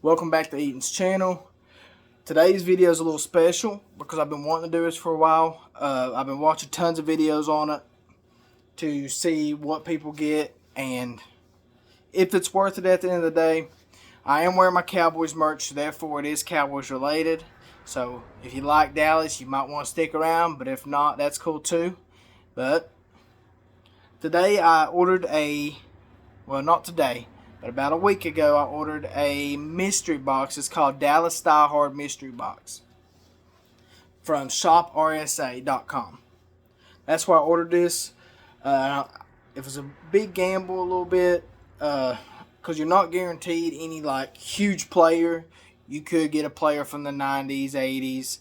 Welcome back to Eaton's channel. Today's video is a little special because I've been wanting to do this for a while. I've been watching tons of videos on it to see what people get and if it's worth it at the end of the day. I am wearing my Cowboys merch, therefore it is Cowboys related. So if you like Dallas, you might want to stick around, but if not, that's cool too. But today I ordered not today, but about a week ago I ordered a mystery box. It's called Dallas Diehard Mystery Box from shoprsa.com. That's why I ordered this. It was a big gamble a little bit because you're not guaranteed any like huge player. You could get a player from the 90s, 80s,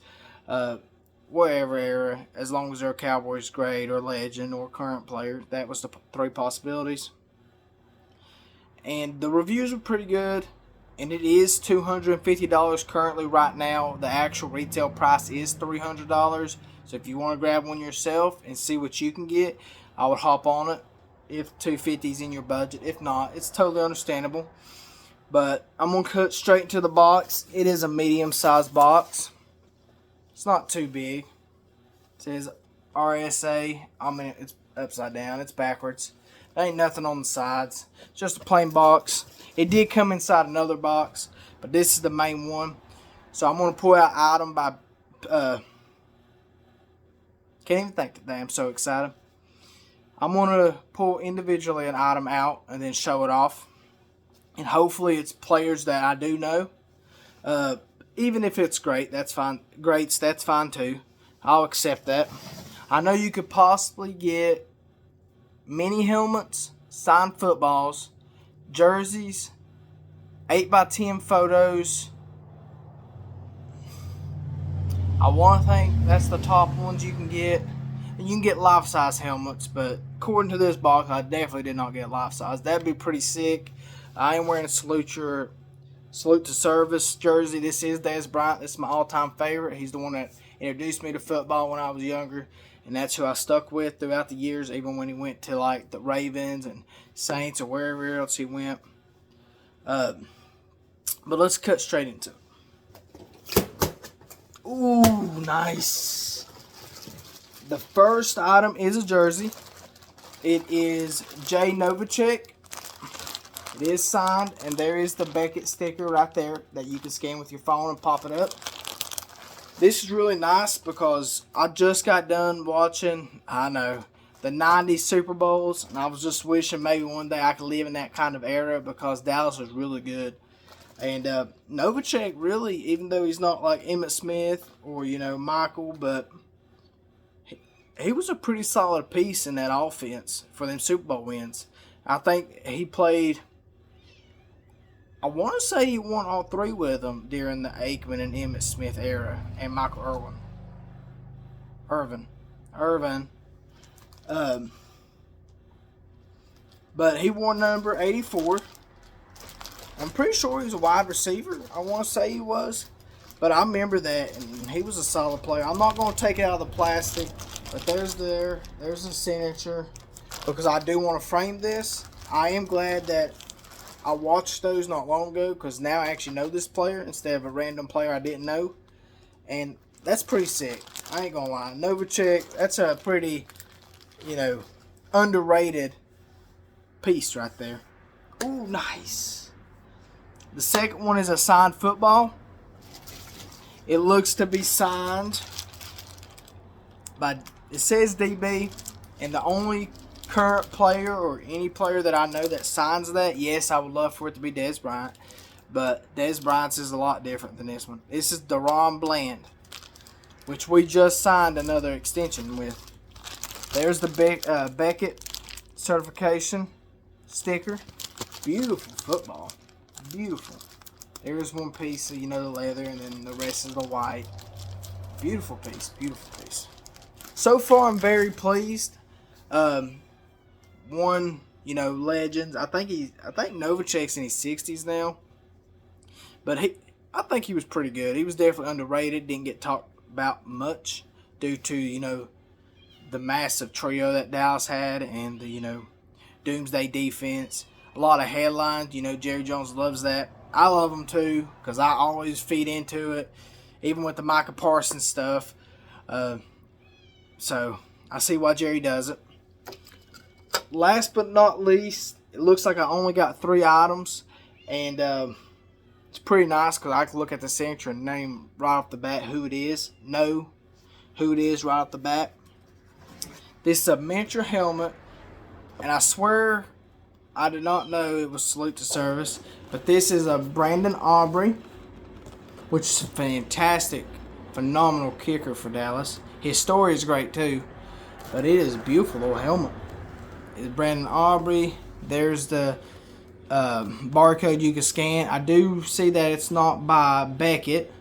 whatever era, as long as they're a Cowboys great or legend or current player. That was the three possibilities. And the reviews were pretty good. And it is $250 currently right now. The actual retail price is $300. So if you want to grab one yourself and see what you can get, I would hop on it if $250 is in your budget. If not, it's totally understandable. But I'm going to cut straight into the box. It is a medium-sized box. It's not too big. It says RSA. I mean, it's upside down. It's backwards. There ain't nothing on the sides. It's just a plain box. It did come inside another box, but this is the main one. So I'm going to pull out item by... can't even think today. I'm so excited. I'm going to pull individually an item out and then show it off. And hopefully it's players that I do know. Even if it's great, that's fine. Greats, that's fine too. I'll accept that. I know you could possibly get mini helmets, signed footballs, jerseys, 8x10 photos. I want to think that's the top ones you can get. And you can get life-size helmets, but according to this box, I definitely did not get life-size. That'd be pretty sick. I am wearing a salute to service jersey. This is Dez Bryant. This is my all-time favorite. He's the one that introduced me to football when I was younger, and that's who I stuck with throughout the years, even when he went to like the Ravens and Saints or wherever else he went. But let's cut straight into it. Ooh, nice. The first item is a jersey. It is J. Novacek. It is signed, and there is the Beckett sticker right there that you can scan with your phone and pop it up. This is really nice because I just got done watching, the 90s Super Bowls, and I was just wishing maybe one day I could live in that kind of era because Dallas was really good. And Novacek really, even though he's not like Emmitt Smith or, Michael, but he was a pretty solid piece in that offense for them Super Bowl wins. I think he played... I want to say he won all three with them during the Aikman and Emmitt Smith era, and Michael Irvin. But he wore number 84. I'm pretty sure he was a wide receiver. I want to say he was. But I remember that, and he was a solid player. I'm not going to take it out of the plastic, but there's the signature. Because I do want to frame this. I am glad that I watched those not long ago because now I actually know this player instead of a random player I didn't know. And that's pretty sick. I ain't going to lie. Novacek, that's a pretty, underrated piece right there. Ooh, nice. The second one is a signed football. It looks to be signed by, it says DB, and the only current player or any player that I know that signs that, yes, I would love for it to be Dez Bryant, but Dez Bryant's is a lot different than this one. This is DaRon Bland, which we just signed another extension with. There's the Beckett certification sticker. Beautiful football. Beautiful. There's one piece of, the leather, and then the rest is the white. Beautiful piece. Beautiful piece. So far, I'm very pleased. Legends. I think Novacek's in his 60s now. But I think he was pretty good. He was definitely underrated. Didn't get talked about much due to, the massive trio that Dallas had and the, doomsday defense. A lot of headlines. Jerry Jones loves that. I love them too because I always feed into it, even with the Micah Parsons stuff. So I see why Jerry does it. Last but not least, it looks like I only got 3 items, and it's pretty nice because I can look at the signature and name right off the bat who it is. Know who it is right off the bat. This is a miniature helmet, and I swear I did not know it was Salute to Service, but this is a Brandon Aubrey, which is a fantastic, phenomenal kicker for Dallas. His story is great too, but it is a beautiful little helmet. It's Brandon Aubrey. There's the barcode you can scan. I do see that it's not by Beckett.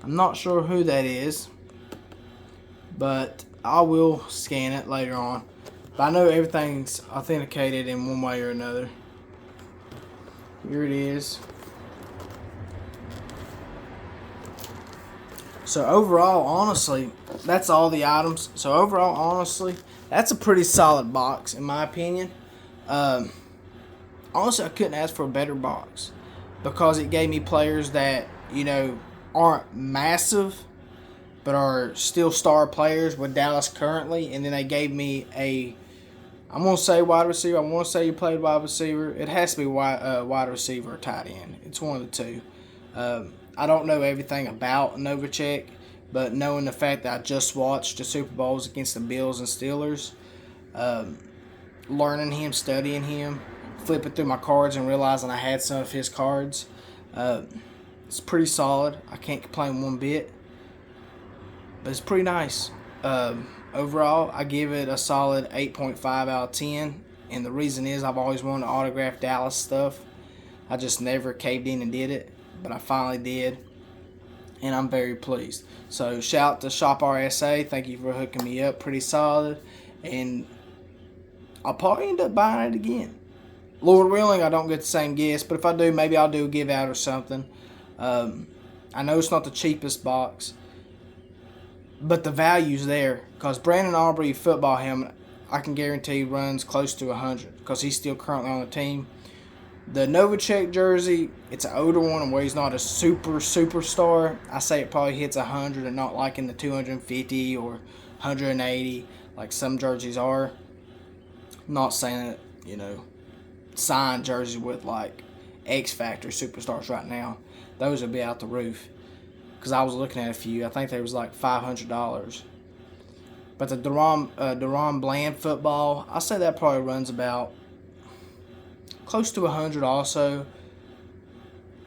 I'm not sure who that is, but I will scan it later on. But I know everything's authenticated in one way or another. Here it is. So overall, honestly, that's all the items. So overall, honestly, that's a pretty solid box in my opinion. Honestly, I couldn't ask for a better box because it gave me players that, you know, aren't massive but are still star players with Dallas currently. And then they gave me a, I'm going to say wide receiver. I want to say you played wide receiver. It has to be wide receiver or tight end. It's one of the two. I don't know everything about Novacek, but knowing the fact that I just watched the Super Bowls against the Bills and Steelers, learning him, studying him, flipping through my cards and realizing I had some of his cards, it's pretty solid. I can't complain one bit, but it's pretty nice. Overall, I give it a solid 8.5 out of 10, and the reason is I've always wanted to autograph Dallas stuff. I just never caved in and did it, but I finally did, and I'm very pleased. So shout out to Shop RSA. Thank you for hooking me up. Pretty solid, and I'll probably end up buying it again. Lord willing, I don't get the same guess, but if I do, maybe I'll do a give out or something. I know it's not the cheapest box, but the value's there, because Brandon Aubrey football helmet, I can guarantee runs close to 100 because he's still currently on the team. The Novacek jersey, it's an older one and where he's not a superstar. I say it probably hits 100 and not like in the 250 or 180 like some jerseys are. I'm not saying that, you know, signed jersey with like X Factor superstars right now, those would be out the roof. Because I was looking at a few, I think they was like $500. But the Deron Bland football, I say that probably runs about close to 100 also.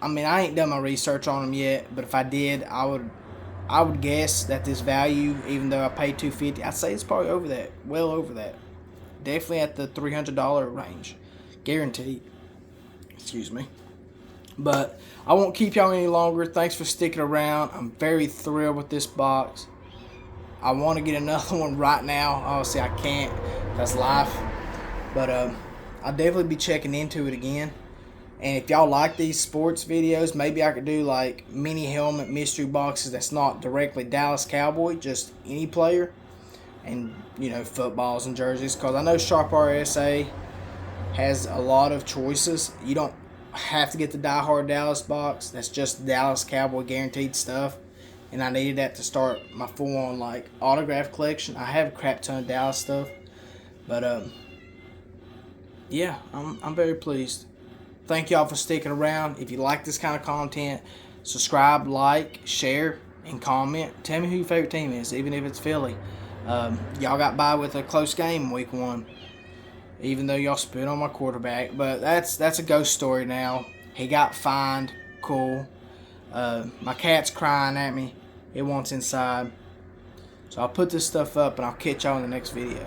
I mean, I ain't done my research on them yet, but if I did, I would guess that this value, even though I paid $250, I'd say it's probably over that, well over that. Definitely at the $300 range, guaranteed. Excuse me. But I won't keep y'all any longer. Thanks for sticking around. I'm very thrilled with this box. I want to get another one right now. Obviously, I can't. That's life. But I'll definitely be checking into it again. And if y'all like these sports videos, maybe I could do like mini helmet mystery boxes that's not directly Dallas Cowboy, just any player. And, you know, footballs and jerseys. Because I know Sharp RSA has a lot of choices. You don't have to get the Diehard Dallas box. That's just Dallas Cowboy guaranteed stuff. And I needed that to start my full-on, like, autograph collection. I have a crap ton of Dallas stuff. But, yeah, I'm very pleased. Thank y'all for sticking around. If you like this kind of content, subscribe, like, share, and comment. Tell me who your favorite team is, even if it's Philly. Y'all got by with a close game week 1, even though y'all spit on my quarterback. But that's a ghost story now. He got fined. Cool. My cat's crying at me. It wants inside. So I'll put this stuff up, and I'll catch y'all in the next video.